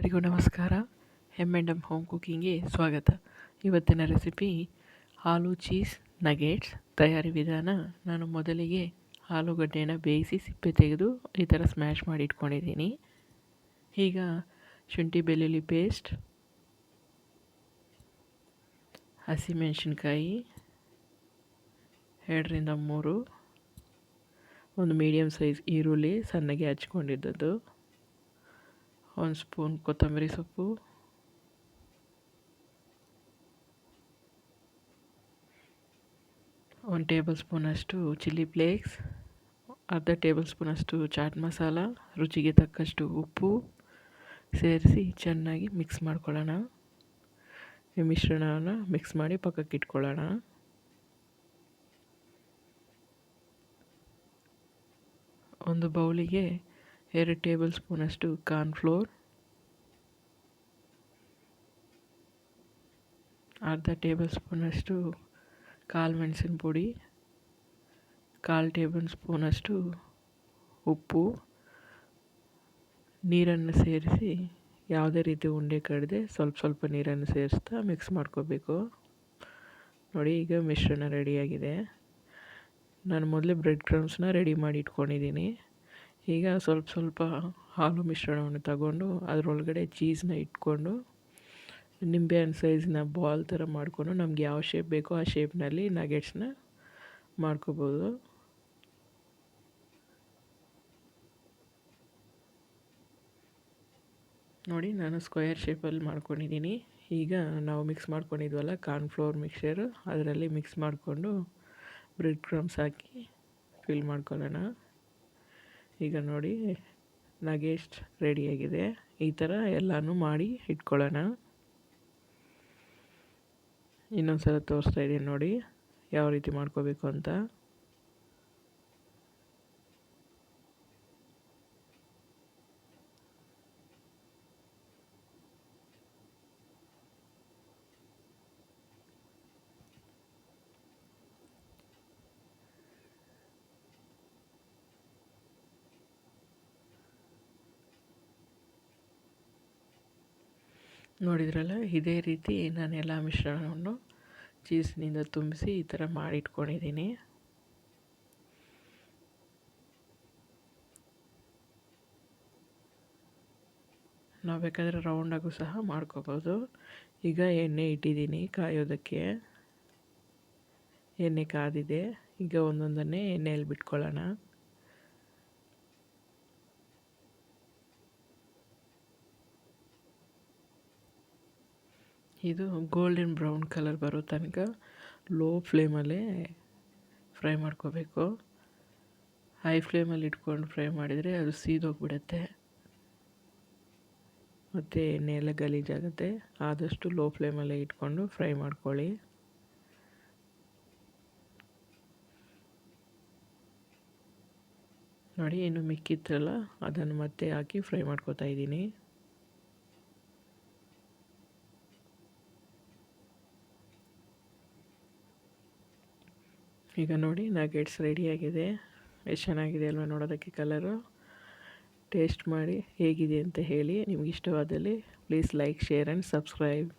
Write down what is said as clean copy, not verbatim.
ಎಲ್ಲರಿಗೂ ನಮಸ್ಕಾರ. M home ಕುಕ್ಕಿಂಗ್ಗೆ ಸ್ವಾಗತ. ಇವತ್ತಿನ ರೆಸಿಪಿ ಆಲೂ ಚೀಸ್ ನಗೆಟ್ಸ್. ತಯಾರಿ ವಿಧಾನ: ನಾನು ಮೊದಲಿಗೆ ಆಲೂಗಡ್ಡೆನ ಬೇಯಿಸಿ ಸಿಪ್ಪೆ ತೆಗೆದು ಈ ಥರ ಸ್ಮ್ಯಾಶ್ ಮಾಡಿ ಇಟ್ಕೊಂಡಿದ್ದೀನಿ. ಈಗ ಶುಂಠಿ ಬೆಳ್ಳುಳ್ಳಿ ಪೇಸ್ಟ್, ಹಸಿಮೆಣಸಿನ್ಕಾಯಿ 2ರಿಂದ 3, ಒಂದು ಮೀಡಿಯಮ್ ಸೈಜ್ ಈರುಳ್ಳಿ ಸಣ್ಣಗೆ ಹಚ್ಕೊಂಡಿದ್ದದ್ದು, 1 ಸ್ಪೂನ್ ಕೊತ್ತಂಬರಿ ಸೊಪ್ಪು, 1 ಟೇಬಲ್ ಸ್ಪೂನಷ್ಟು ಚಿಲ್ಲಿ ಫ್ಲೇಕ್ಸ್, ಅರ್ಧ ಟೇಬಲ್ ಸ್ಪೂನಷ್ಟು ಚಾಟ್ ಮಸಾಲ, ರುಚಿಗೆ ತಕ್ಕಷ್ಟು ಉಪ್ಪು ಸೇರಿಸಿ ಚೆನ್ನಾಗಿ ಮಿಕ್ಸ್ ಮಾಡ್ಕೊಳ್ಳೋಣ. ಈ ಮಿಶ್ರಣವನ್ನು ಮಿಕ್ಸ್ ಮಾಡಿ ಪಕ್ಕಕ್ಕೆ ಇಟ್ಕೊಳ್ಳೋಣ. ಒಂದು ಬೌಲಿಗೆ 2 ಟೇಬಲ್ ಸ್ಪೂನಷ್ಟು ಕಾರ್ನ್ಫ್ಲೋರ್, ಅರ್ಧ ಟೇಬಲ್ ಸ್ಪೂನಷ್ಟು ಕಾಳು ಮೆಣಸಿನ ಪುಡಿ, 1/4 ಟೇಬಲ್ ಸ್ಪೂನಷ್ಟು ಉಪ್ಪು, ನೀರನ್ನು ಸೇರಿಸಿ ಯಾವುದೇ ರೀತಿ ಉಂಡೆ ಕಡದೆ ಸ್ವಲ್ಪ ನೀರನ್ನು ಸೇರಿಸ್ತಾ ಮಿಕ್ಸ್ ಮಾಡ್ಕೋಬೇಕು. ನೋಡಿ, ಈಗ ಮಿಶ್ರಣ ರೆಡಿಯಾಗಿದೆ. ನಾನು ಮೊದಲೇ ಬ್ರೆಡ್ ಕ್ರಮ್ಸ್ನ ರೆಡಿ ಮಾಡಿ ಇಟ್ಕೊಂಡಿದ್ದೀನಿ. ಈಗ ಸ್ವಲ್ಪ ಹಾಲು ಮಿಶ್ರಣವನ್ನು ತಗೊಂಡು ಅದರೊಳಗಡೆ ಚೀಸ್ನ ಇಟ್ಕೊಂಡು ನಿಂಬೆಹಣ್ಣು ಸೈಜ್ನ ಬಾಲ್ ಥರ ಮಾಡಿಕೊಂಡು ನಮ್ಗೆ ಯಾವ ಶೇಪ್ ಬೇಕೋ ಆ ಶೇಪ್ನಲ್ಲಿ ನಗೆಟ್ಸ್ನ ಮಾಡ್ಕೋಬೋದು. ನೋಡಿ, ನಾನು ಸ್ಕ್ವೇರ್ ಶೇಪಲ್ಲಿ ಮಾಡ್ಕೊಂಡಿದ್ದೀನಿ. ಈಗ ನಾವು ಮಿಕ್ಸ್ ಮಾಡ್ಕೊಂಡಿದ್ವಲ್ಲ ಕಾರ್ನ್ಫ್ಲೋರ್ ಮಿಕ್ಸರು, ಅದರಲ್ಲಿ ಮಿಕ್ಸ್ ಮಾಡಿಕೊಂಡು ಬ್ರೆಡ್ ಕ್ರಮ್ಸ್ ಹಾಕಿ ಫಿಲ್ ಮಾಡ್ಕೊಳ್ಳೋಣ. ಈಗ ನೋಡಿ, ನಗೆಟ್ಸ್ ರೆಡಿಯಾಗಿದೆ. ಈ ಥರ ಎಲ್ಲನೂ ಮಾಡಿ ಇಟ್ಕೊಳ್ಳೋಣ. ಇನ್ನೊಂದು ಸಲ ತೋರಿಸ್ತಾ ಇದ್ದೀನಿ ನೋಡಿ ಯಾವ ರೀತಿ ಮಾಡ್ಕೋಬೇಕು ಅಂತ. ನೋಡಿದ್ರಲ್ಲ, ಇದೇ ರೀತಿ ನಾನು ಎಲ್ಲ ಮಿಶ್ರಣವನ್ನು ಚೀಸ್ನಿಂದ ತುಂಬಿಸಿ ಈ ಥರ ಮಾಡಿ ಇಟ್ಕೊಂಡಿದ್ದೀನಿ. ನಾವು ಬೇಕಾದರೆ ರೌಂಡಾಗೂ ಸಹ ಮಾಡ್ಕೋಬೋದು. ಈಗ ಎಣ್ಣೆ ಇಟ್ಟಿದ್ದೀನಿ ಕಾಯೋದಕ್ಕೆ. ಎಣ್ಣೆ ಕಾದಿದೆ. ಈಗ ಒಂದೊಂದನ್ನೇ ಎಣ್ಣೆಯಲ್ಲಿ ಬಿಟ್ಕೊಳ್ಳೋಣ. ಇದು ಗೋಲ್ಡನ್ ಬ್ರೌನ್ ಕಲರ್ ಬರೋ ತನಕ ಲೋ ಫ್ಲೇಮಲ್ಲೇ ಫ್ರೈ ಮಾಡ್ಕೋಬೇಕು. ಹೈ ಫ್ಲೇಮಲ್ಲಿ ಇಟ್ಕೊಂಡು ಫ್ರೈ ಮಾಡಿದರೆ ಅದು ಸೀದೋಗ್ಬಿಡುತ್ತೆ ಮತ್ತು ಎಣ್ಣೆ ಎಲ್ಲ ಗಲೀಜಾಗುತ್ತೆ. ಆದಷ್ಟು ಲೋ ಫ್ಲೇಮಲ್ಲೇ ಇಟ್ಕೊಂಡು ಫ್ರೈ ಮಾಡ್ಕೊಳ್ಳಿ. ನೋಡಿ, ಇನ್ನು ಮಿಕ್ಕಿತ್ತಲ್ಲ ಅದನ್ನು ಮತ್ತೆ ಹಾಕಿ ಫ್ರೈ ಮಾಡ್ಕೋತಾ ಇದ್ದೀನಿ. ಈಗ ನೋಡಿ, ನಗೆಟ್ಸ್ ರೆಡಿಯಾಗಿದೆ. ಎಷ್ಟು ಚೆನ್ನಾಗಿದೆ ಅಲ್ವಾ ನೋಡೋದಕ್ಕೆ ಕಲರು. ಟೇಸ್ಟ್ ಮಾಡಿ ಹೇಗಿದೆ ಅಂತ ಹೇಳಿ. ನಿಮ್ಗೆ ಇಷ್ಟವಾದಲ್ಲಿ please like, share and subscribe.